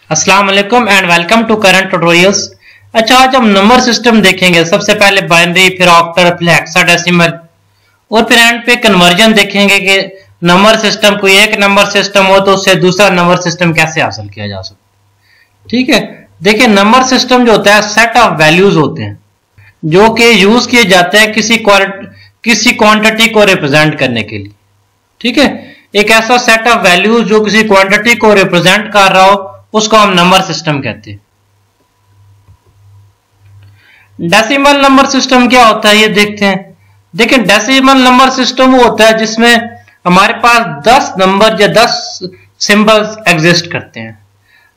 अस्सलाम वालेकुम and welcome to current tutorials. अच्छा, आज हम नंबर सिस्टम देखेंगे। सबसे पहले बाइनरी, फिर ऑक्टल, फिर हेक्साडेसिमल और फिर एंड पे कन्वर्जन देखेंगे कि नंबर सिस्टम, कोई एक नंबर सिस्टम हो तो उससे दूसरा नंबर सिस्टम कैसे हासिल किया जा सकता। ठीक है, देखिए नंबर सिस्टम जो होता है सेट ऑफ वैल्यूज होते हैं जो कि यूज किए जाते हैं किसी क्वांटिटी को रिप्रेजेंट करने के लिए। ठीक है, एक ऐसा सेट ऑफ वैल्यूज जो किसी क्वांटिटी को रिप्रेजेंट कर रहा हो उसको हम नंबर सिस्टम कहते हैं। डेसिमल नंबर सिस्टम क्या होता है ये देखते हैं। देखिए डेसिमल नंबर सिस्टम वो होता है जिसमें हमारे पास 10 नंबर या 10 सिंबल्स एग्जिस्ट करते हैं।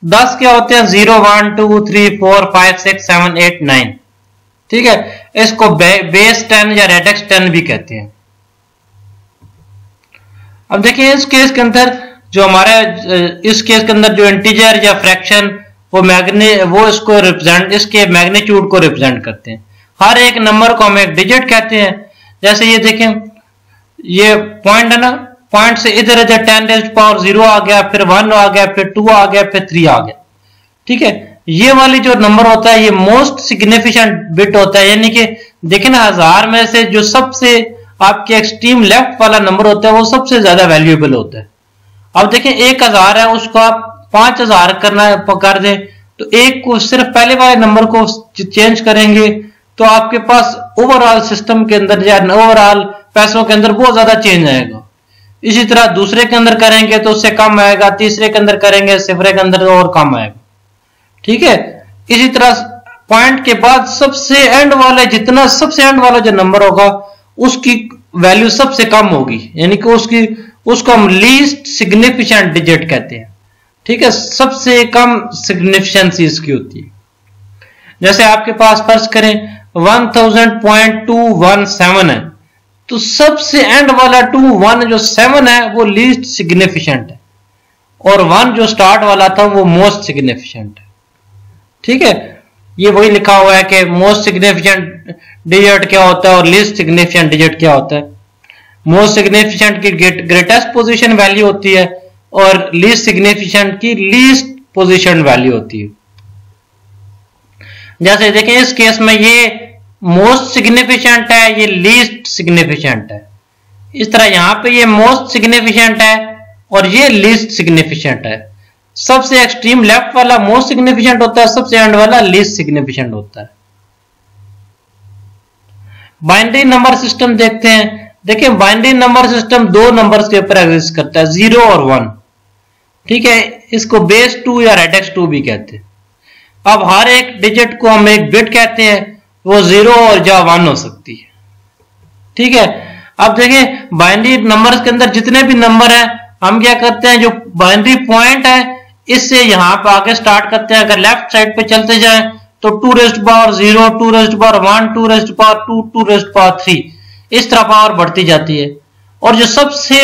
10 क्या होते हैं? 0 1 2 3 4 5 6 7 8 9। ठीक है, इसको बेस 10 या रेडिक्स 10 भी कहते हैं। अब देखिए इस केस के अंदर जो हमारे इस केस के अंदर जो इंटीजर या फ्रैक्शन वो इसको रिप्रेजेंट, इसके मैग्नीट्यूड को रिप्रेजेंट करते हैं। हर एक नंबर को हम एक डिजिट कहते हैं। जैसे ये देखें, ये पॉइंट है ना, पॉइंट से इधर इधर 10⁻0 आ गया, फिर 1 आ गया, फिर 2 आ गया, फिर 3 आ गया। ठीक है, ये वाली जो नंबर होता है ये मोस्ट सिग्निफिकेंट बिट होता है, यानी कि देखें ना 1000 में से जो सबसे आपके एक्सट्रीम लेफ्ट वाला नंबर होता है वो सबसे ज्यादा वैल्यूएबल होता है। अब देखें 1000 है, उसको आप 5000 कर दें तो एक को सिर्फ पहले वाले नंबर को चेंज करेंगे तो आपके पास ओवरऑल सिस्टम के अंदर या ओवरऑल पैसों के अंदर बहुत ज्यादा चेंज आएगा। इसी तरह दूसरे के अंदर करेंगे तो उससे कम आएगा, तीसरे के अंदर करेंगे सिफरे के अंदर और कम आएगा। ठीक है, इसी तरह पॉइंट के बाद सबसे एंड वाले, जितना सबसे एंड वाला जो नंबर होगा उसकी वैल्यू सबसे कम होगी, यानी कि उसको हम लीस्ट सिग्निफिकेंट डिजिट कहते हैं। ठीक है, सबसे कम सिग्निफिकेंसी इसकी होती है। जैसे आपके पास फर्ज करें 1000.217 है तो सबसे एंड वाला 1 जो 7 है वो लीस्ट सिग्निफिकेंट है और 1 जो स्टार्ट वाला था वो मोस्ट सिग्निफिकेंट है। ठीक है, ये वही लिखा हुआ है कि मोस्ट सिग्निफिकेंट डिजिट क्या होता है और लीस्ट सिग्निफिकेंट डिजिट क्या होता है। मोस्ट सिग्निफिकेंट की ग्रेटेस्ट पोजीशन वैल्यू होती है और लीस्ट सिग्निफिकेंट की लीस्ट पोजीशन वैल्यू होती है। जैसे देखें इस केस में ये मोस्ट सिग्निफिकेंट है, ये लीस्ट सिग्निफिकेंट है। इस तरह यहां पे ये मोस्ट सिग्निफिकेंट है और ये लीस्ट सिग्निफिकेंट है। सबसे एक्सट्रीम लेफ्ट वाला मोस्ट सिग्निफिकेंट होता है, सबसे एंड वाला लीस्ट सिग्निफिकेंट होता है। बाइनरी नंबर सिस्टम देखते हैं। देखिए बाइनरी नंबर सिस्टम 2 नंबर्स के ऊपर एग्जिस्ट करता है, 0 और 1। ठीक है, इसको बेस 2 या रेडिक्स 2 भी कहते हैं। अब हर एक डिजिट को हम एक बिट कहते हैं, वो 0 और या 1 हो सकती है। ठीक है, अब देखिए बाइनरी नंबर्स के अंदर जितने भी नंबर हैं हम क्या करते हैं, जो बाइनरी पॉइंट है इससे यहां पर आगे स्टार्ट करते हैं। अगर लेफ्ट साइड पे चलते जाएं तो 2⁻0, 2⁻1, 2⁻2, 2⁻3 इस तरह पावर बढ़ती जाती है। और जो सबसे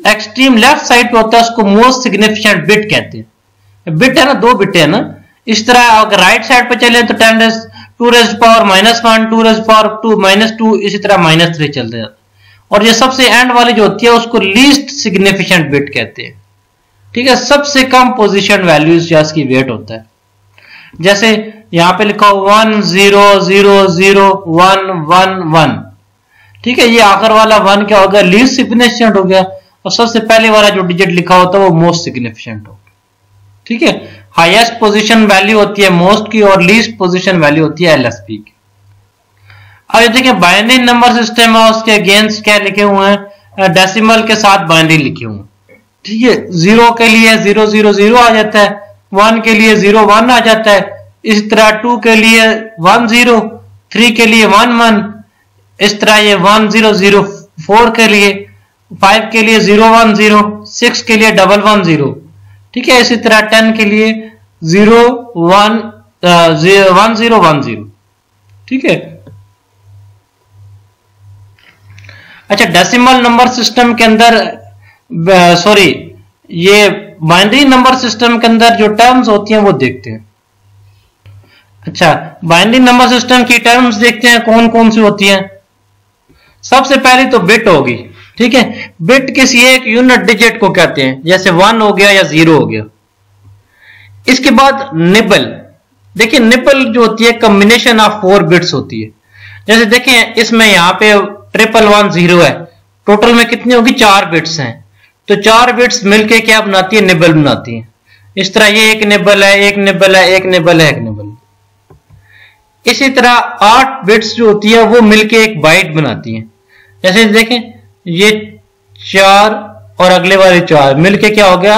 एक्सट्रीम लेफ्ट साइड पे होता है उसको मोस्ट सिग्निफिकेंट बिट कहते हैं। बिट है ना, 2 बिट है ना। इस तरह अगर राइट साइड पे चले तो 2⁻1, 2⁻2, इसी तरह -3 चलते जाते। और ये सबसे एंड वाली जो होती है उसको लीस्ट सिग्निफिकेंट बिट कहते हैं। ठीक है, सबसे कम पोजीशन वैल्यूज या इसकी वेट होता है। जैसे यहां पे लिखा 1 0 0 0 1 1 1। ठीक है, ये आखिर वाला 1 क्या हो गया? लीस्ट सिग्निफिकेंट हो गया। और सबसे पहले वाला जो डिजिट लिखा होता है वो मोस्ट सिग्निफिकेंट हो गया। ठीक है, हाईएस्ट पोजीशन वैल्यू होती है मोस्ट की और लीस्ट पोजीशन वैल्यू होती है एलएसपी की। अब देखिए बाइनरी नंबर सिस्टम है, उसके अगेंस्ट क्या लिखे हुए हैं? डेसिमल के साथ बाइनरी लिखे हुए हैं। ठीक है, 0 के लिए 0 0 0 आ जाता है, 1 के लिए 0 1 आ जाता है, इस तरह 2 के लिए 1 0, 3 के लिए 1 1, इस तरह ये 1 0 0 4 के लिए, 5 के लिए 0 1 0, 6 के लिए 1 1 0। ठीक है, इसी तरह 10 के लिए 0 1 0 1 0। ठीक है, अच्छा डेसिमल नंबर सिस्टम के अंदर ये बाइनरी नंबर सिस्टम के अंदर जो टर्म्स होती हैं वो देखते हैं। अच्छा, बाइनरी नंबर सिस्टम की टर्म्स देखते हैं कौन कौन सी होती हैं। सबसे पहले तो बिट होगी। ठीक है, बिट किसी एक यूनिट डिजिट को कहते हैं, जैसे 1 हो गया या 0 हो गया। इसके बाद निबल। देखिए निबल जो होती है कॉम्बिनेशन ऑफ 4 बिट्स होती है। जैसे देखें इसमें यहाँ पे 1110 है, टोटल में कितनी होगी 4 बिट्स हैं, तो 4 बिट्स मिलके क्या बनाती है निबल बनाती है। इस तरह ये एक निबल है, एक निबल है, एक निबल है, एक निबल। इसी तरह 8 बिट्स जो होती है वो मिलके एक बाइट बनाती है। जैसे देखें ये 4 और अगले वाले 4 मिलके क्या हो गया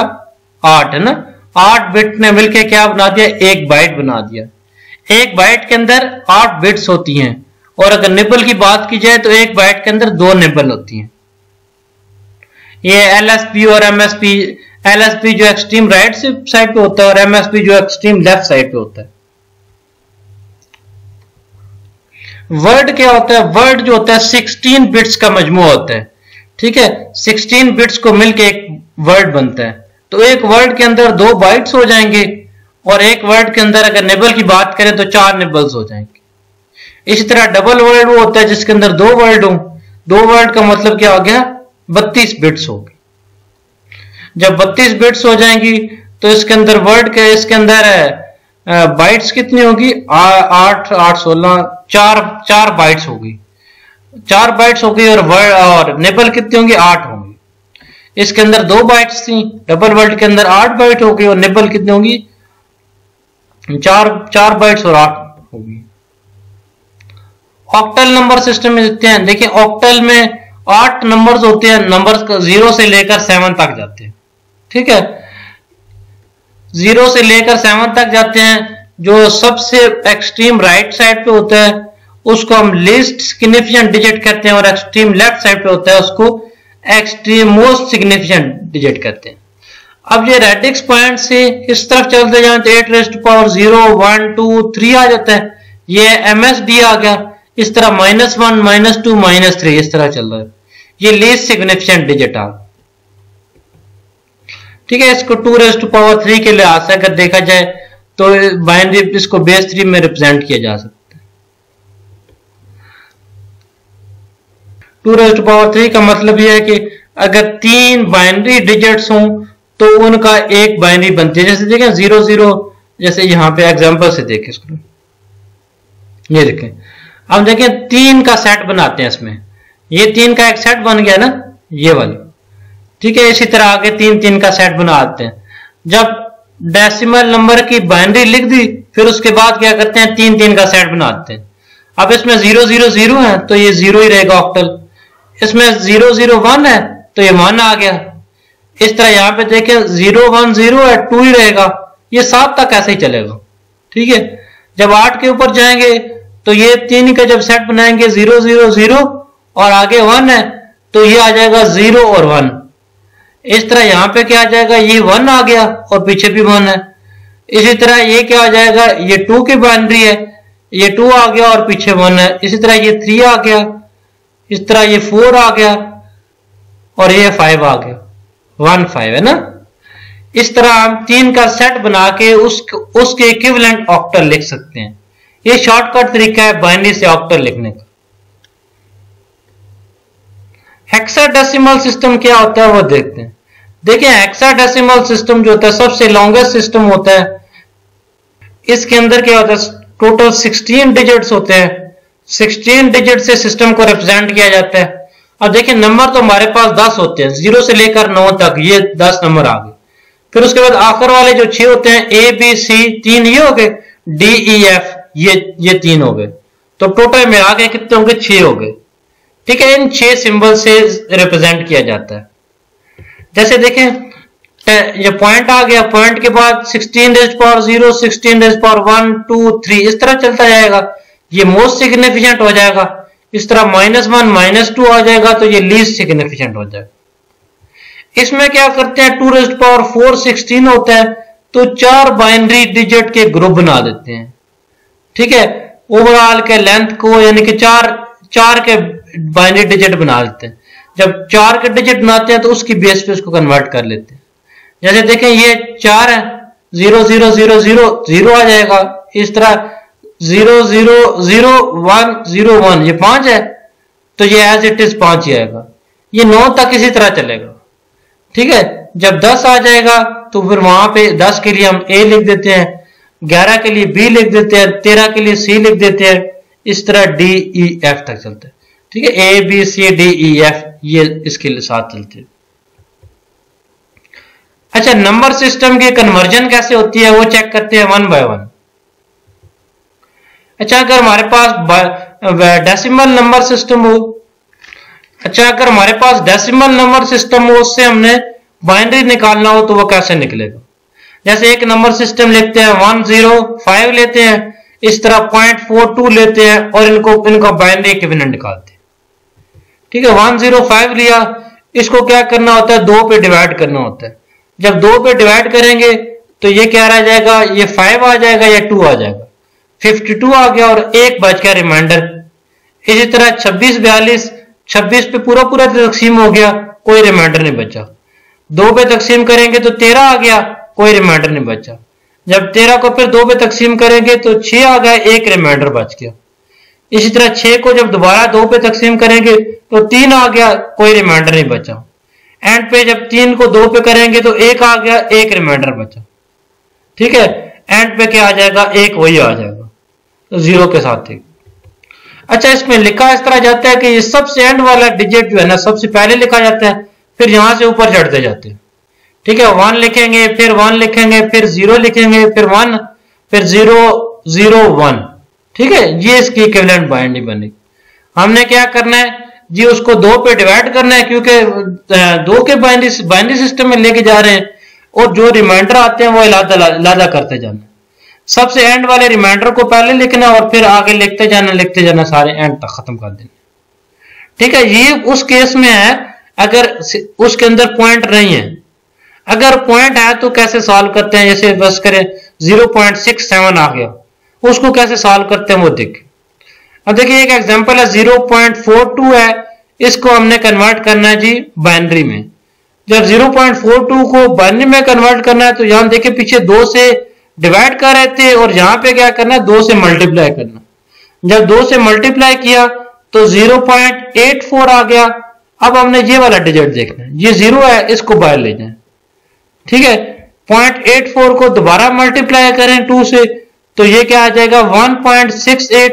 8 है ना। 8 बिट ने मिलके क्या बना दिया एक बाइट बना दिया। एक बाइट के अंदर 8 बिट्स होती हैं, और अगर निबल की बात की जाए तो एक बाइट के अंदर 2 निबल होती हैं। ये एलएसबी और एमएसबी, एलएसबी जो एक्सट्रीम राइट साइड पे होता है और एमएसबी जो एक्सट्रीम लेफ्ट साइड पे होता है। वर्ड क्या होता है, वर्ड जो होता है 16 बिट्स का मजमूआ होता है, ठीक है। 16 बिट्स को मिलके एक वर्ड बनता है, तो एक वर्ड के अंदर 2 बाइट्स हो जाएंगे, और एक वर्ड के अंदर अगर निबल की बात करें तो 4 निबल्स हो जाएंगे। इसी तरह डबल वर्ड वो होता है जिसके अंदर 2 वर्ड हो। 2 वर्ड का मतलब क्या हो गया 32 बिट्स हो गई। जब 32 बिट्स हो जाएंगी तो इसके अंदर वर्ड के इसके अंदर बाइट्स कितनी होगी 8 8 16 4 बाइट्स होगी, 4 बाइट्स हो गई। और वर्ड और निबल कितनी होंगी 8 होंगी। इसके अंदर 2 बाइट्स थी, डबल वर्ड के अंदर 8 बाइट हो गई, और निबल कितनी होगी 4 बाइट्स और 8 होगी। ऑक्टल नंबर सिस्टम में देखते हैं। देखिए ऑक्टल में 8 नंबर्स होते हैं, नंबर्स 0 से लेकर 7 तक जाते हैं, ठीक है। 0 से लेकर 7 तक जाते हैं। जो सबसे एक्सट्रीम राइट साइड पे होता है उसको हम लीस्ट सिग्निफिकेंट डिजिट कहते हैं, और एक्सट्रीम लेफ्ट साइड पे होता है उसको एक्सट्रीम मोस्ट सिग्निफिकेंट डिजिट कहते हैं। अब ये रेडिक्स पॉइंट से इस तरफ चलते जाए तो 8 रेज़ टू पावर 0 1 2 3 आ जाता है, ये MSD आ गया। इस तरह -1 -2 -3 इस तरह चल रहा है, ये लीस्ट सिग्निफिकेंट डिजिट आ, ठीक है। इसको 2 रेज़ टू पावर 3 के लिहाज से अगर देखा जाए तो बाइनरी इसको बेस 3 में रिप्रेजेंट किया जा सकता है। 2 रेज़ टू पावर 3 का मतलब यह है कि अगर 3 बाइनरी डिजिट्स हों तो उनका एक बाइनरी बनती है। जैसे देखें 0 0, जैसे यहां पे एग्जांपल से देखें इसको, ये देखें। अब देखें 3 का सेट बनाते हैं इसमें, ये 3 का एक सेट बन गया ना ये वाली, ठीक है। इसी तरह आगे 3 3 का सेट बनाते हैं। जब डेसिमल नंबर की बाइनरी लिख दी फिर उसके बाद क्या करते हैं 3 3 का सेट बनाते हैं। अब इसमें 0 0 0 है तो ये 0 ही रहेगा ऑक्टल, इसमें 0 0 1 है तो ये 1 आ गया। इस तरह यहां पे देखें 0 1 0 है 2 ही रहेगा, ये 7 तक ऐसे ही चलेगा, ठीक है। जब 8 के ऊपर जाएंगे तो ये 3 का जब सेट बनाएंगे 0 0 0 और आगे 1 है तो ये आ जाएगा 0 और 1। इस तरह यहां पे क्या आ जाएगा ये 1 आ गया और पीछे भी 1 है। इसी तरह ये क्या आ जाएगा ये 2 की बाइनरी है, ये 2 आ गया और पीछे 1 है। इसी तरह ये 3 आ गया, इस तरह ये 4 आ गया और ये 5 आ गया, 1 5 है ना। इस तरह हम 3 का सेट बना के उसके इक्विवेलेंट ऑक्टल लिख सकते हैं। ये शॉर्टकट तरीका है बाइनरी से ऑक्टल लिखने का। हेक्साडेसिमल सिस्टम क्या होता है वो देखते हैं। देखिए हेक्साडेसिमल सिस्टम जो होता है सबसे लॉन्गेस्ट सिस्टम होता है। इसके अंदर क्या होता है टोटल 16 डिजिट्स होते हैं। 16 डिजिट से सिस्टम को रिप्रेजेंट किया जाता है। अब देखिए नंबर तो हमारे पास 10 होते हैं, 0 से लेकर 9 तक, ये 10 नंबर आ गए। फिर उसके बाद आखिर वाले जो 6 होते हैं ABC 3 ये हो गए, DEF ये 3 हो गए, तो टोटल में आ गए कितने होंगे 6 हो गए, ठीक है। इन 6 सिंबल से रिप्रेजेंट किया जाता है। जैसे देखें ये पॉइंट आ गया, पॉइंट के बाद 16 रेज़ पावर 0 16 रेज़ पावर 1 2 3 इस तरह चलता जाएगा, ये मोस्ट सिग्निफिकेंट हो जाएगा। इस तरह -1 -2 आ जाएगा तो ये लीस्ट सिग्निफिकेंट हो जाएगा। इसमें क्या करते हैं 2 रेज़ पावर 4 16 होता है तो 4 बाइनरी डिजिट के ग्रुप बना देते हैं, ठीक है। ओवरऑल के लेंथ को यानी कि 4 के बाइनरी डिजिट बना देते हैं। जब 4 के डिजिट बनाते हैं तो उसकी बेस पे उसको कन्वर्ट कर लेते हैं। जैसे देखें ये 4 है 0 0 0 0 0 आ जाएगा। इस तरह 0 0 0 1 0 1 ये 5 है तो ये एज इट इज 5 ही आएगा। ये 9 तक इसी तरह चलेगा, ठीक है। जब 10 आ जाएगा तो फिर वहां पे 10 के लिए हम ए लिख देते हैं, 11 के लिए बी लिख देते हैं, 13 के लिए सी लिख देते हैं, इस तरह डी ई एफ तक चलते हैं। ठीक है, A B C D E F ये इसके साथ चलते हैं। अच्छा, नंबर सिस्टम की कन्वर्जन कैसे होती है वो चेक करते हैं 1 बाय 1। अच्छा, अगर हमारे पास डेसिमल नंबर सिस्टम हो, उससे हमने बाइनरी निकालना हो तो वो कैसे निकलेगा? जैसे एक नंबर सिस्टम लिखते हैं 105 लेते हैं, इस तरह 0.42 लेते हैं और इनको बाइनरी इक्विवेलेंट निकालते हैं। ठीक है, 105 लिया, इसको क्या करना होता है, 2 पे डिवाइड करना होता है। जब 2 पे डिवाइड करेंगे तो ये क्या रह जाएगा, ये 5 आ जाएगा या 2 आ जाएगा, 52 आ गया और 1 बच गया रिमाइंडर। इसी तरह 26 42, 26 पे पूरा तकसीम हो गया, कोई रिमाइंडर नहीं बचा। 2 पे तकसीम करेंगे तो 13 आ गया, कोई रिमाइंडर नहीं बचा। जब 13 को फिर 2 पे तकसीम करेंगे तो 6 आ गया, 1 रिमाइंडर बच गया। इसी तरह 6 को जब दोबारा 2 पे तकसीम करेंगे तो 3 आ गया, कोई रिमाइंडर नहीं बचा। एंड पे जब 3 को 2 पे करेंगे तो 1 आ गया, 1 रिमाइंडर बचा। ठीक है, एंड पे क्या आ जाएगा, 1 वही आ जाएगा, तो 0 के साथ ही। अच्छा, इसमें लिखा इस तरह जाता है कि ये सबसे एंड वाला डिजिट जो है ना सबसे पहले लिखा जाता है, फिर यहां से ऊपर चढ़ते जाते हैं। ठीक है, 1 लिखेंगे, फिर 1 लिखेंगे, फिर 0 लिखेंगे, फिर 1, फिर 0 0 1। ठीक है, ये इसकी इक्विवेलेंट बाइनरी बनेगी। हमने क्या करना है जी, उसको 2 पे डिवाइड करना है, क्योंकि 2 के बाइनरी सिस्टम में लेके जा रहे हैं और जो रिमाइंडर आते हैं वो अलग करते जाना। सबसे एंड वाले रिमाइंडर को पहले लिखना और फिर आगे लिखते जाना, सारे एंड तक खत्म कर देना। ठीक है, ये उस केस में है अगर उसके अंदर पॉइंट नहीं है। अगर पॉइंट है तो कैसे सॉल्व करते हैं, जैसे बस करें 0.67 आ गया, उसको कैसे सॉल्व करते हैं वो देखिए। अब देखिए एक एग्जांपल है 0.42 है, इसको हमने कन्वर्ट करना है जी बाइनरी में। जब 0.42 को बाइनरी में कन्वर्ट करना है तो यहां देखिए पीछे 2 से डिवाइड कर रहे थे और यहां पे क्या करना है, 2 से मल्टीप्लाई करना। जब 2 से मल्टीप्लाई किया तो 0.84 आ गया। अब हमने ये वाला डिजिट देखना है, ये 0 है, इसको बाहर ले जाए। ठीक है, 0.84 को दोबारा मल्टीप्लाई करें 2 से तो ये क्या आ जाएगा 1.68।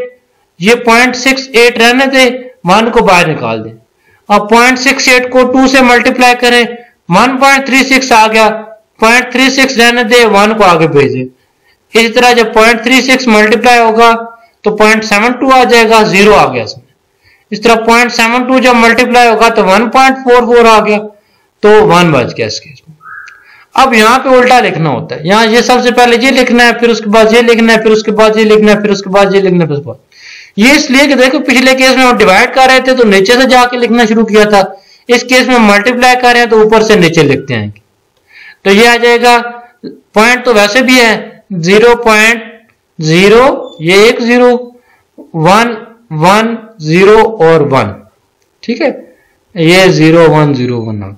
ये 0.68 रहने दे, 1 को बाहर निकाल दें। अब 0.68 को 2 से मल्टीप्लाई करें, 1.36 आ गया, 0.36 रहने दे, 1 को आगे भेजें। इसी तरह जब 0.36 मल्टीप्लाई होगा तो 0.72 आ जाएगा, 0 आ गया इसमें। इस तरह 0.72 जब मल्टीप्लाई होगा तो 1.44 आ गया, तो 1 बच गया इसके। अब यहाँ पे उल्टा लिखना होता है, यहाँ ये सबसे पहले ये लिखना है, फिर उसके बाद ये लिखना है, फिर उसके बाद ये लिखना है, फिर उसके बाद ये लिखना है, फिर उसके बाद ये। इसलिए कि देखो पिछले केस में हम डिवाइड कर रहे थे तो नीचे से जाके लिखना शुरू किया था, इस केस में मल्टीप्लाई कर रहे हैं तो ऊपर से नीचे लिखते हैं। तो ये आ जाएगा, पॉइंट तो वैसे भी है 0.0, ये 1 0 1 1 0 और 1। ठीक है, ये 0 1 0 1।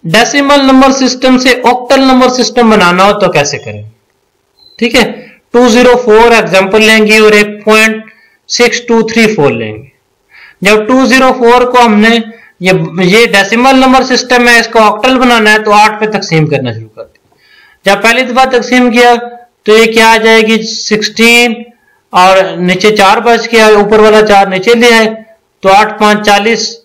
डेसिमल नंबर सिस्टम से ऑक्टल नंबर सिस्टम बनाना हो तो कैसे करें? ठीक है, 204 एग्जांपल लेंगे और एक 0.6234 लेंगे। जब 204 को हमने ये डेसिमल नंबर सिस्टम है, इसको ऑक्टल बनाना है तो 8 पे तकसीम करना शुरू कर दिया। जब पहली दफा तकसीम किया तो ये क्या आ जाएगी 16 और नीचे 4 बच गया, ऊपर वाला 4 नीचे ले आए तो 8 5 40,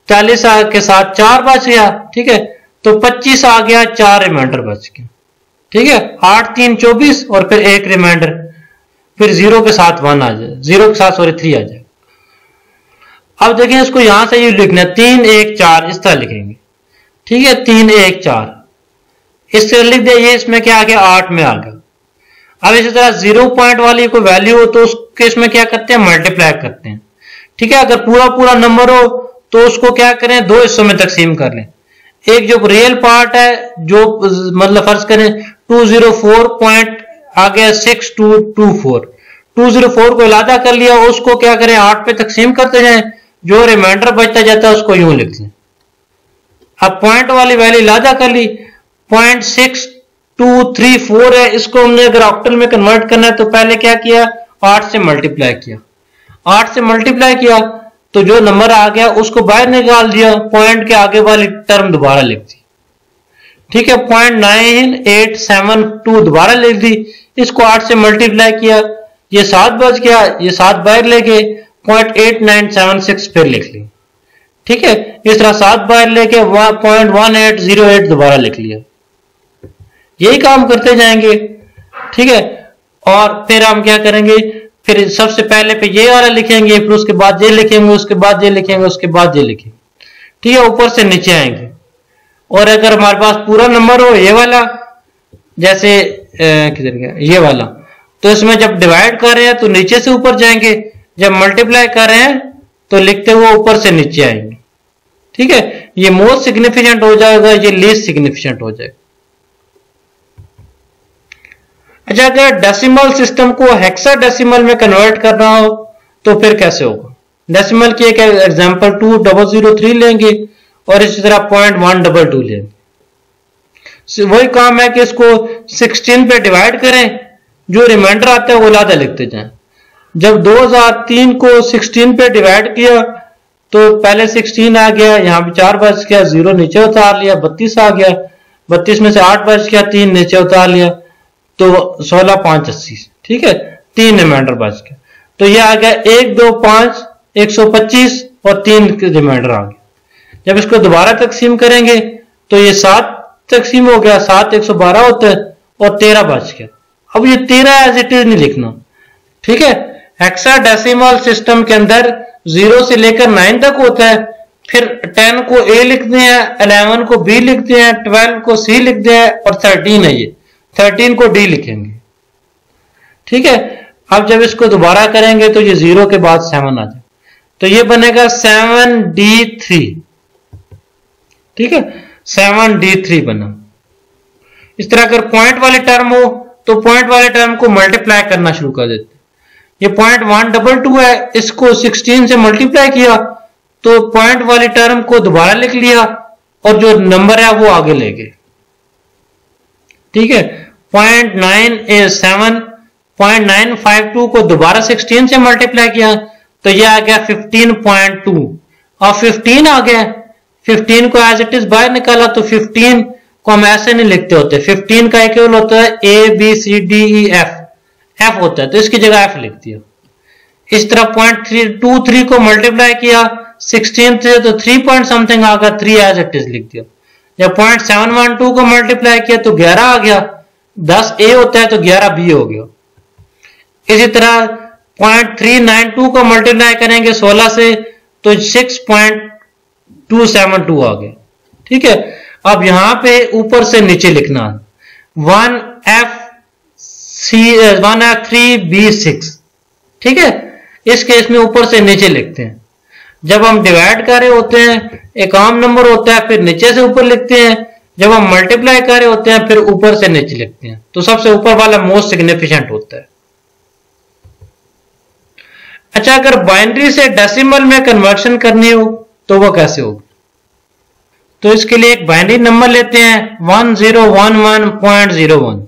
40 के साथ 4 बच गया। ठीक है, तो 25 आ गया, 4 रिमाइंडर बच गया। ठीक है, 8 3 24 और फिर 1 रिमाइंडर, फिर 0 के साथ 1 आ जाए, 0 के साथ 3 आ जाए। अब देखिए इसको यहां से ये लिखना है 3 1 4, इस तरह लिखेंगे। ठीक है, 3 1 4 इस तरह लिख दिया, ये इसमें क्या आ गया 8 में आ गया। अब इसी तरह 0 पॉइंट वाली कोई वैल्यू हो तो उसके इसमें क्या करते हैं, मल्टीप्लाई करते हैं। ठीक है, अगर पूरा नंबर हो तो उसको क्या करें, 2 हिस्सों में तकसीम कर लें। एक जो रियल पार्ट है, जो मतलब फर्ज करें 204 पॉइंट आ गया 6224, 204 को इलादा कर लिया, उसको क्या करें 8 पे तकसीम करते जाएं, जो रिमाइंडर बचता जाता है उसको यूं लिख लें। अब पॉइंट वाली वैल्यू इलादा कर ली, 0.6234 है, इसको हमने अगर ऑक्टल में कन्वर्ट करना है तो पहले क्या किया 8 से मल्टीप्लाई किया, 8 से मल्टीप्लाई किया तो जो नंबर आ गया उसको बाहर निकाल दिया, पॉइंट के आगे वाली टर्म दोबारा लिख दी। ठीक है, 0.9872 दोबारा लिख दी, इसको 8 से मल्टीप्लाई किया, ये 7 बच गया, ये 7 बाहर लेके 0.8976 फिर लिख ली। ठीक है, इस तरह 7 बाहर लेके 0.1808 दोबारा लिख लिया। यही काम करते जाएंगे। ठीक है, और फिर हम क्या करेंगे, फिर सबसे पहले पे ये वाला लिखेंगे, फिर उसके बाद ये लिखेंगे, उसके बाद ये लिखेंगे, उसके बाद ये लिखेंगे। ठीक है, ऊपर से नीचे आएंगे। और अगर हमारे पास पूरा नंबर हो ये वाला, जैसे किधर गया ये वाला, तो इसमें जब डिवाइड कर रहे हैं तो नीचे से ऊपर जाएंगे, जब मल्टीप्लाई कर रहे हैं तो लिखते हुए ऊपर से नीचे आएंगे। ठीक है, ये मोस्ट सिग्निफिकेंट हो जाएगा, ये लीस्ट सिग्निफिकेंट हो जाएगा। अच्छा, अगर डेसिमल सिस्टम को हेक्साडेसिमल में कन्वर्ट करना हो तो फिर कैसे होगा? डेसिमल की एक एग्जांपल 2003 लेंगे और इसी तरह 0.122 लेंगे। वही काम है कि इसको 16 पे डिवाइड करें, जो रिमाइंडर आता है वो लादा लिखते जाएं। जब 2003 को 16 पे डिवाइड किया तो पहले 16 आ गया, यहाँ पे 4 बच गया, 0 नीचे उतार लिया, 32 आ गया, 32 में से 8 बच गया, 3 नीचे उतार लिया, तो 16 5 80। ठीक है, 3 रिमाइंडर बच गया, तो ये आ गया 1 2 5 125 और 3 रिमाइंडर आ गया। जब इसको दोबारा तकसीम करेंगे तो ये 7 तकसीम हो गया, 7 112 होता है और 13 बच गया। अब ये 13 एज इट इज नहीं लिखना। ठीक है, हेक्साडेसिमल सिस्टम के अंदर 0 से लेकर 9 तक होता है, फिर 10 को A लिखते हैं, 11 को B लिखते हैं, 12 को C लिखते हैं और 13 है ये, 13 को D लिखेंगे। ठीक है, अब जब इसको दोबारा करेंगे तो ये 0 के बाद 7 आ जाए, तो ये बनेगा 7D3। ठीक है, 7D3 बना। इस तरह अगर पॉइंट वाली टर्म हो तो पॉइंट वाले टर्म को मल्टीप्लाई करना शुरू कर देते। ये 0.122 है, इसको 16 से मल्टीप्लाई किया तो पॉइंट वाली टर्म को दोबारा लिख लिया और जो नंबर है वो आगे ले गए। ठीक है, 0.952 को दोबारा 16 से मल्टीप्लाई किया तो ये आ गया 15.2 और 15 आ गया। 15 को एज इट इज बाहर निकाला तो 15 को हम ऐसे नहीं लिखते होते, 15 का इक्वल होता है ABCDEF, F होता है, तो इसकी जगह F लिख दिया। इस तरह 0.323 को मल्टीप्लाई किया 16 से तो 3 पॉइंट समथिंग आ गया, 3 एज इट इज लिख दिया। जब 0.712 को मल्टीप्लाई किया तो 11 आ गया, 10 A होता है तो 11 B हो गया। इसी तरह 0.392 को मल्टीप्लाई करेंगे 16 से तो 6.272 आ गया। ठीक है, अब यहां पे ऊपर से नीचे लिखना 1F3B6। ठीक है, इस केस में ऊपर से नीचे लिखते हैं। जब हम डिवाइड कर रहे होते हैं एक आम नंबर होता है, फिर नीचे से ऊपर लिखते हैं। जब हम मल्टीप्लाई कर रहे होते हैं फिर ऊपर से नीचे लिखते हैं, तो सबसे ऊपर वाला मोस्ट सिग्निफिकेंट होता है। अच्छा, अगर बाइनरी से डेसिमल में कन्वर्शन करनी हो तो वो कैसे होगी? तो इसके लिए एक बाइनरी नंबर लेते हैं 1011.01।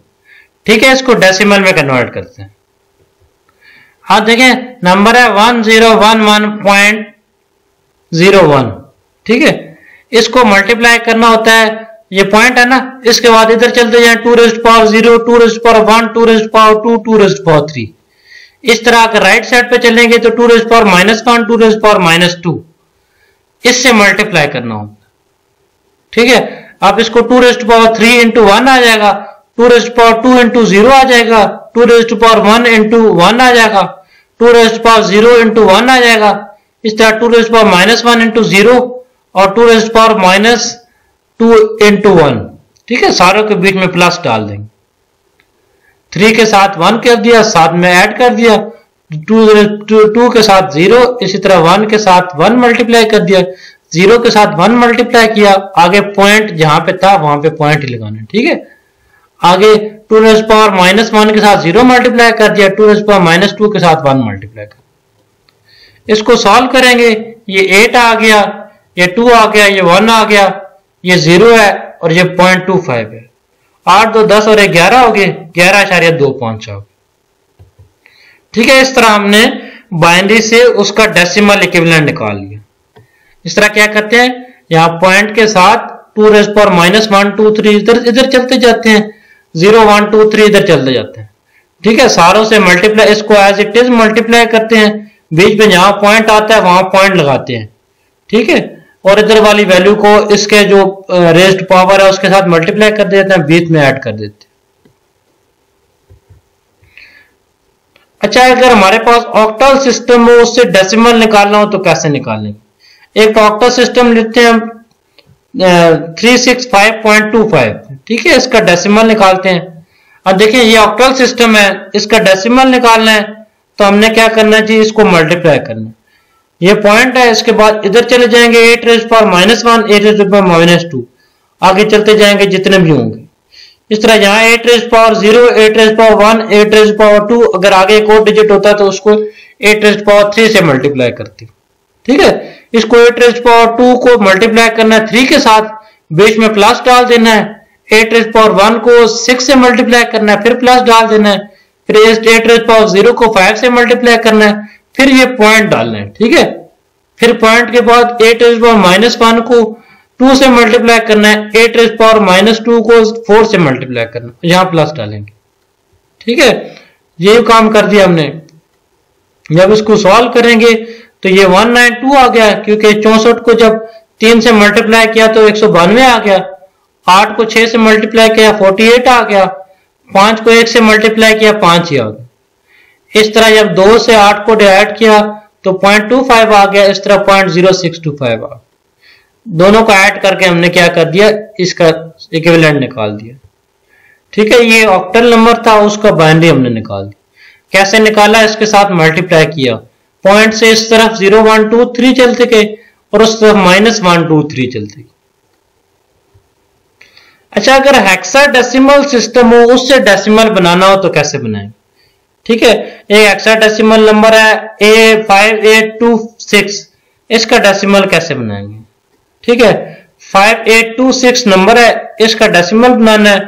ठीक है, इसको डेसिमल में कन्वर्ट करते हैं। आप देखें नंबर है 1011.01। ठीक है, इसको मल्टीप्लाई करना होता है, ये पॉइंट है ना, इसके बाद इधर चलते जाएं 2⁻0 2⁻1 2⁻2 2⁻3। इस तरह अगर राइट साइड पे चलेंगे तो 2⁻1 2⁻2 इससे मल्टीप्लाई करना होता है। ठीक है, आप इसको 2⁻3 इंटू 1 आ जाएगा, 2⁻2 इंटू 0 आ जाएगा, 2⁻1 इंटू 1 आ जाएगा, 2⁻0 इंटू 1 आ जाएगा। इस तरह 2⁻1 इंटू 0 और 2⁻2 इंटू 1। ठीक है, सारों के बीच में प्लस डाल देंगे। 3 के साथ 1 कर दिया, साथ में ऐड कर दिया, 2 के साथ 0, इसी तरह 1 के साथ 1 मल्टीप्लाई कर दिया, 0 के साथ 1 मल्टीप्लाई किया, आगे पॉइंट जहां पे था वहां पे पॉइंट ही लगाना। ठीक है, आगे 2⁻1 के साथ 0 मल्टीप्लाई कर दिया, 2⁻2 के साथ 1 मल्टीप्लाई कर। इसको सॉल्व करेंगे, ये 8 आ गया, ये 2 आ गया, ये 1 आ गया, ये 0 है और ये 0.25 है। 8 2 10 और 11 हो गए, 11.25 आ गए। ठीक है, इस तरह हमने बाइनरी से उसका डेसिमल इक्विवेलेंट निकाल लिया। इस तरह क्या करते हैं, यहाँ पॉइंट के साथ 2 रेज़ पावर माइनस 1 2 3 इधर चलते जाते हैं, 0 1 2 3 इधर चलते जाते हैं। ठीक है, सारों से मल्टीप्लाई, इसको एज इट इज मल्टीप्लाई करते हैं, बीच में जहां पॉइंट आता है वहां पॉइंट लगाते हैं। ठीक है, और इधर वाली वैल्यू को इसके जो रेज्ड पावर है उसके साथ मल्टीप्लाई कर देते हैं, बीच में ऐड कर देते हैं। अच्छा, अगर हमारे पास ऑक्टल सिस्टम हो, उससे डेसिमल निकालना हो तो कैसे निकालेंगे। एक ऑक्टल सिस्टम लेते हैं हम 365.25। ठीक है, इसका डेसिमल निकालते हैं। अब देखिए ये ऑक्टल सिस्टम है, इसका डेसिमल निकालना है तो हमने क्या करना चाहिए, इसको मल्टीप्लाई करना है। ये पॉइंट है, इसके बाद इधर चले जाएंगे 8 rays power minus 1 8 rays power minus 2, आगे चलते जाएंगे जितने भी होंगे। इस तरह यहाँ 8 rays power 0 8 rays power 1 8 rays power 2, अगर आगे एक और डिजिट होता है तो उसको 8 रेज़ पावर 3 से मल्टीप्लाई करती। ठीक है, इसको 8 रेज़ पावर 2 को मल्टीप्लाई करना है 3 के साथ, बीच में प्लस डाल देना है। 8 रेज़ पावर 1 को 6 से मल्टीप्लाई करना है, फिर प्लस डाल देना है। फिर 8 रेज़ पावर 0 को 5 से मल्टीप्लाई करना है, फिर ये पॉइंट डालना है। ठीक है, फिर पॉइंट के बाद 8 रेज़ पावर माइनस 1 को 2 से मल्टीप्लाई करना है, 8 रेज़ पावर माइनस 2 को 4 से मल्टीप्लाई करना है, यहां प्लस डालेंगे। ठीक है, ये काम कर दिया हमने। जब इसको सॉल्व करेंगे तो ये 192 आ गया, क्योंकि 64 को जब 3 से मल्टीप्लाई किया तो 192 आ गया, 8 को 6 से मल्टीप्लाई किया 48 आ गया, 5 को 1 से मल्टीप्लाई किया 5 ही आ गया। इस तरह जब 2 से 8 को डिवाइड किया तो 0.25 आ गया, इस तरह 0.0625 आ गया। दोनों को ऐड करके हमने क्या कर दिया, इसका इक्विवेलेंट निकाल दिया। ठीक है, ये ऑक्टल नंबर था, उसका बाइनरी हमने निकाल दिया। कैसे निकाला, इसके साथ मल्टीप्लाई किया, पॉइंट से इस तरफ 0 1 2 3 चलते गए और उस तरफ -1 2 3 चलते गए। अच्छा, अगर हेक्साडेसिमल सिस्टम हो, उससे डेसिमल बनाना हो तो कैसे बनाएंगे। ठीक है, एक हेक्साडेसिमल नंबर है A5826, इसका डेसिमल कैसे बनाएंगे। ठीक है, 5826 नंबर है, इसका डेसिमल बनाना है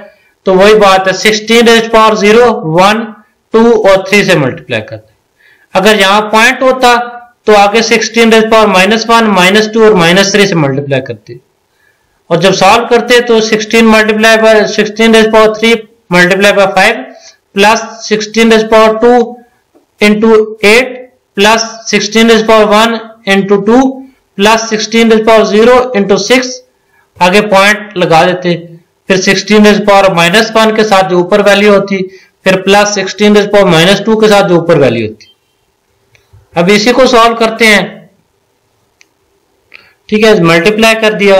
तो वही बात है, 16 रेज़ पावर 0 1 2 और 3 से मल्टीप्लाई करते हैं। अगर यहां पॉइंट होता तो आगे 16 रेज़ पावर -1 -2 और -3 से मल्टीप्लाई करते, और जब सॉल्व करते तो 16 multiply by 16 rays power 3 multiply by 5 plus 16 rays power 2 into 8 plus 16 rays power 1 into 2 plus 16 rays power 0 into 6, आगे पॉइंट लगा देते। फिर 16 रेज़ पावर -1 के साथ जो ऊपर वैल्यू होती, फिर प्लस 16 रेज़ पावर -2 के साथ जो ऊपर वैल्यू होती। अब इसी को सॉल्व करते हैं। ठीक है, मल्टीप्लाई कर दिया।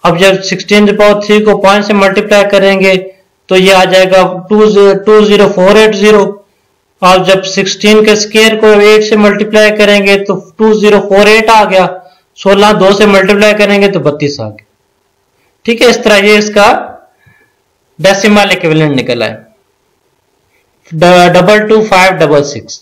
अब जब 16 रेज़ पावर 3 को 5 से मल्टीप्लाई करेंगे तो ये आ जाएगा 20480, और जब 16 के स्क्वायर को 8 से मल्टीप्लाई करेंगे तो 2048 आ गया, 16 2 से मल्टीप्लाई करेंगे तो 32 आ गया। ठीक है, इस तरह ये इसका डेसिमल इक्विवेलेंट निकला है 22566।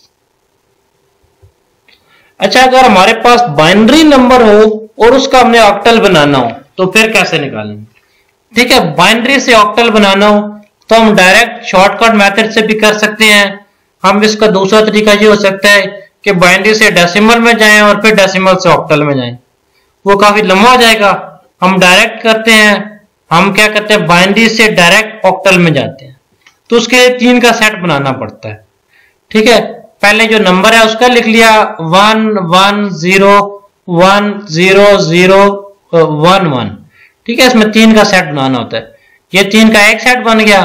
अच्छा, अगर हमारे पास बाइनरी नंबर हो और उसका हमने ऑक्टल बनाना हो तो फिर कैसे निकालेंगे। ठीक है, बाइनरी से ऑक्टल बनाना हो तो हम डायरेक्ट शॉर्टकट मेथड से भी कर सकते हैं। हम इसका दूसरा तरीका ये हो सकता है कि बाइनरी से डेसिमल में जाएं और फिर डेसिमल से ऑक्टल में जाएं, वो काफी लंबा हो जाएगा। हम डायरेक्ट करते हैं, हम क्या करते हैं, बाइनरी से डायरेक्ट ऑक्टल में जाते हैं, तो उसके लिए 3 का सेट बनाना पड़ता है। ठीक है, पहले जो नंबर है उसका लिख लिया 1 1 0 1 0 0 1 1। ठीक है, इसमें 3 का सेट बनाना होता है। ये 3 का एक सेट बन गया,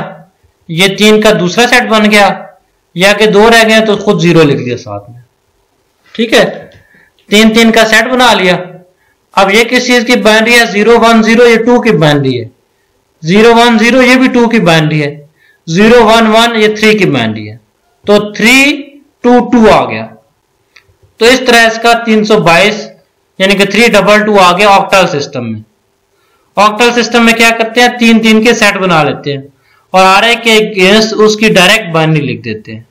ये 3 का दूसरा सेट बन गया, या कि 2 रह गए तो खुद 0 लिख दिया साथ में। ठीक है, 3 3 का सेट बना लिया। अब ये किस चीज की बाइनरी है, 0 1 0 ये 2 की बाइनरी है, 0 1 0 ये भी 2 की बाइनरी है, 0 1 1 ये 3 की बाइनरी है, तो 3 2 2 आ गया। तो इस तरह इसका 322 यानी कि 322 आ गया ऑक्टल सिस्टम में। ऑक्टल सिस्टम में क्या करते हैं, 3 3 के सेट बना लेते हैं और आर के अगेंस्ट उसकी डायरेक्ट बाइनरी लिख देते हैं,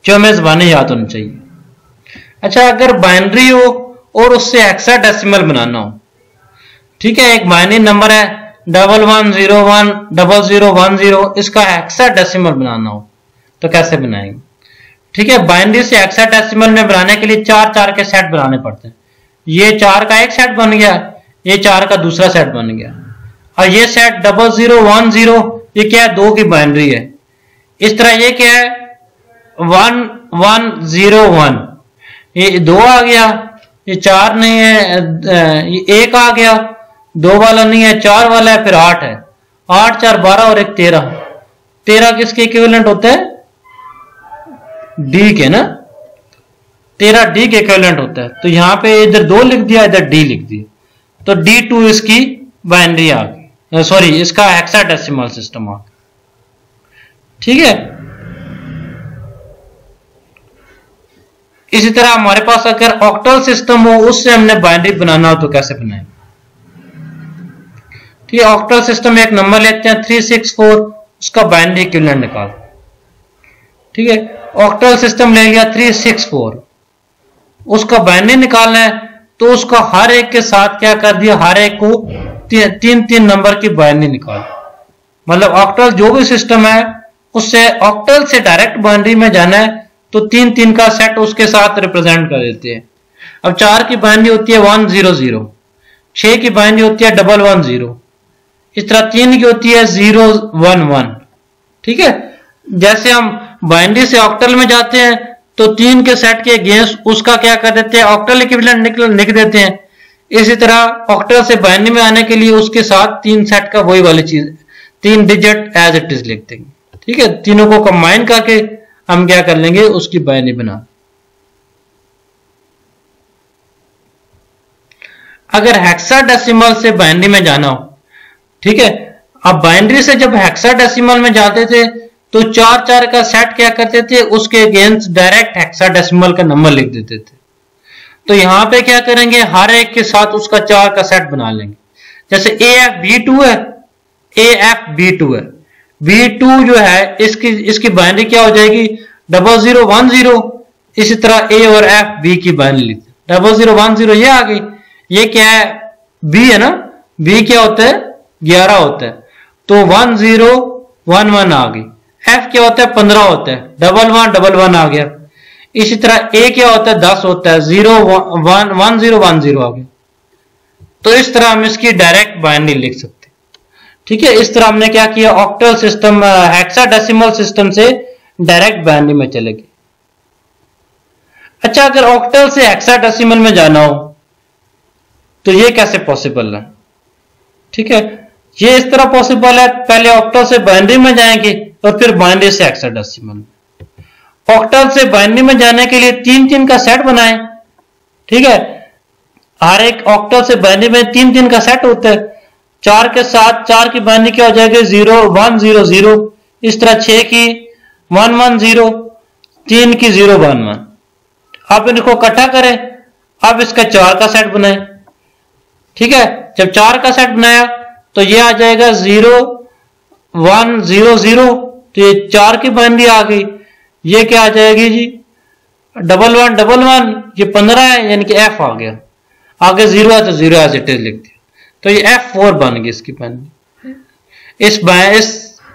जो हमें ज़बानी याद होनी चाहिए। अच्छा, अगर बाइनरी हो और उससे हेक्साडेसिमल बनाना हो, ठीक है, एक बाइनरी नंबर है 1101 0010, इसका हेक्साडेसिमल बनाना हो तो कैसे बनाएंगे। ठीक है, बाइनरी से हेक्साडेसिमल में बनाने के लिए 4 के सेट बनाने पड़ते हैं। ये 4 का एक सेट बन गया, ये 4 का दूसरा सेट बन गया, और ये सेट 0010 ये क्या है, 2 की बाइनरी है। इस तरह ये क्या है 1101, ये 2 आ गया, ये 4 नहीं है, ये 1 आ गया, 2 वाला नहीं है, 4 वाला है, फिर 8 है, 8 4 12 और 1 13। 13 किसके इक्विवेलेंट होते हैं, डी के ना, 13 डी के इक्विवेलेंट होता है। तो यहां पे इधर 2 लिख दिया, इधर डी लिख दिया, तो D2 इसकी बाइनरी आ गई, सॉरी इसका हेक्साडेसिमल सिस्टम आ गया। ठीक है, इसी तरह हमारे पास अगर ऑक्टल सिस्टम हो, उससे हमने बाइनरी बनाना हो तो कैसे बनाएंगे। ठीक है, ऑक्टल सिस्टम में एक नंबर लेते हैं 364, उसका बाइनरी इक्विवेलेंट निकाल। ठीक है, ऑक्टल सिस्टम ले लिया 364, उसका बाइनरी निकालना है, तो उसका हर एक के साथ क्या कर दिया, हर एक को 3 नंबर की बाइनरी निकाल। मतलब ऑक्टल जो भी सिस्टम है उससे ऑक्टल से डायरेक्ट बाइनरी में जाना है तो 3 का सेट उसके साथ रिप्रेजेंट कर देते हैं। अब 4 की बाइनरी होती है 100, 6 की बाइनरी होती है 111, इस तरह 3 की होती है 011। ठीक है, जैसे हम बाइनरी से ऑक्टल में जाते हैं तो 3 के सेट के अगेंस्ट उसका क्या कर देते हैं, ऑक्टल इक्विवेलेंट लिख देते हैं। इसी तरह ऑक्टल से बाइनरी में आने के लिए उसके साथ 3 सेट का वही वाली चीज 3 डिजिट एज इट इज लिख देंगे। ठीक है, तीनों को कंबाइन करके हम क्या कर लेंगे, उसकी बाइनरी बना। अगर हेक्साडेसिमल से बाइनरी में जाना हो, ठीक है, अब बाइनरी से जब हेक्साडेसिमल में जाते थे तो 4 का सेट क्या करते थे, उसके अगेंस्ट डायरेक्ट हेक्साडेसिमल का नंबर लिख देते थे। तो यहां पे क्या करेंगे, हर एक के साथ उसका 4 का सेट बना लेंगे। जैसे AFB2 है, AFB2 है, B2 जो है इसकी बाइनरी क्या हो जाएगी 0010। इसी तरह A और F B की बाइनरी लिखते 0010, ये आ गई। ये क्या है, B है ना, B क्या होता है 11 होता है, तो 1011 आ गई। F क्या होता है 15 होता है, 1111 आ गया। इसी तरह A क्या होता है 10 होता है, 1010 आ गया। तो इस तरह हम इसकी डायरेक्ट बाइनरी लिख सकते हैं। ठीक है, इस तरह हमने क्या किया, ऑक्टल सिस्टम हेक्साडेसिमल सिस्टम से डायरेक्ट बाइनरी में चले गए। अच्छा, अगर ऑक्टल से हेक्साडेसिमल में जाना हो तो ये कैसे पॉसिबल है। ठीक है, ये इस तरह पॉसिबल है, पहले ऑक्टल से बाइनरी में जाएंगे और फिर बाइनरी से हेक्साडेसिमल में। ऑक्टल से बाइनरी में जाने के लिए 3 का सेट बनाएं। ठीक है, हर एक ऑक्टल से बाइनरी में 3 का सेट होता है। 4 के साथ 4 की बाइनरी क्या हो जाएगी 0100, इस तरह 6 की 110, 3 की 011। अब इनको इकट्ठा करें, अब इसका 4 का सेट बनाए। ठीक है, जब 4 का सेट बनाया तो ये आ जाएगा 0100, तो ये 4 की बाइनरी आ गई। ये क्या आ जाएगी जी 1111, ये 15 है, यानी कि F आ गया। आगे 0 है तो 0 एज इट इज लिख दिया, तो ये F4 बन गई इसकी बाइनरी।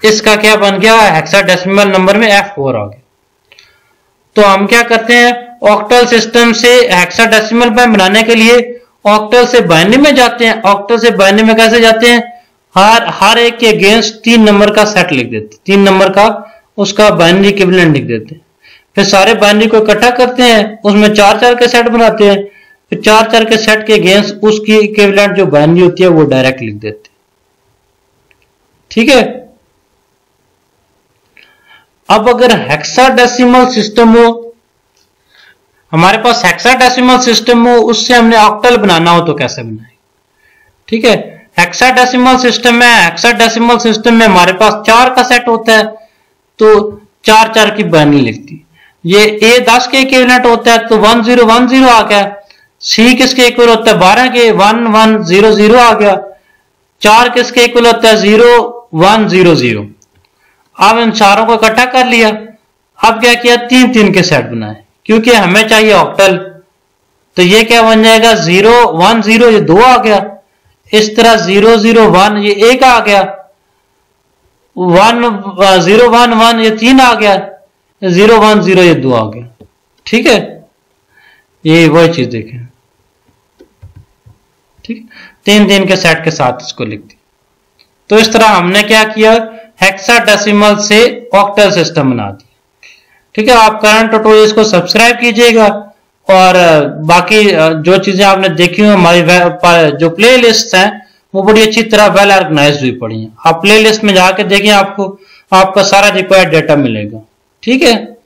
इसका क्या बन गया, हेक्साडेसिमल नंबर में F4 आ गया। तो हम क्या करते हैं, ऑक्टल सिस्टम से हेक्साडेसिमल में बनाने के लिए ऑक्टल से बाइनरी में जाते हैं। ऑक्टल से बाइनरी में कैसे जाते हैं, हर एक के अगेंस्ट 3 नंबर का सेट लिख देते, 3 नंबर का उसका बाइनरी इक्विवेलेंट लिख देते हैं। फिर सारे बाइनरी को इकट्ठा करते हैं, उसमें 4 के सेट बनाते हैं, फिर 4 के सेट के अगेंस्ट उसकी इक्विवेलेंट जो बाइनरी होती है वो डायरेक्ट लिख देते हैं। ठीक है, अब अगर हेक्साडेसिमल सिस्टम हो, हमारे पास हेक्साडेसिमल सिस्टम हो, उससे हमने ऑक्टल बनाना हो तो कैसे बनाए। ठीक है, हेक्साडेसिमल सिस्टम में हमारे पास 4 का सेट होता है, तो 4 की बाइनरी लिखती। ये A 10 के इक्विवेलेंट होता है तो 1010 आ गया। C किसके इक्वल होता है 12 के, 1100 आ गया। 4 किसके इक्वल होता है 0100। अब इन चारों को इकट्ठा कर लिया। अब क्या किया, 3 के सेट बनाए, क्योंकि हमें चाहिए ऑक्टल। तो ये क्या बन जाएगा 010, ये 2 आ गया। इस तरह 001, ये 1 आ गया। 1011, ये 3 आ गया। 010 ये 2 आ गया। ठीक है, ये वही चीज देखें। ठीक, 3 के सेट के साथ इसको लिख दिया। तो इस तरह हमने क्या किया, हेक्साडेसिमल से ऑक्टल सिस्टम बना दिया। ठीक है, आप करंट ट्यूटोरियल्स को सब्सक्राइब कीजिएगा और बाकी जो चीजें आपने देखी हुई हमारी जो प्ले लिस्ट है वो बड़ी अच्छी तरह वेल ऑर्गेनाइज हुई पड़ी है। आप प्ले लिस्ट में जाके देखें, आपको आपका सारा रिक्वायर्ड डेटा मिलेगा। ठीक है।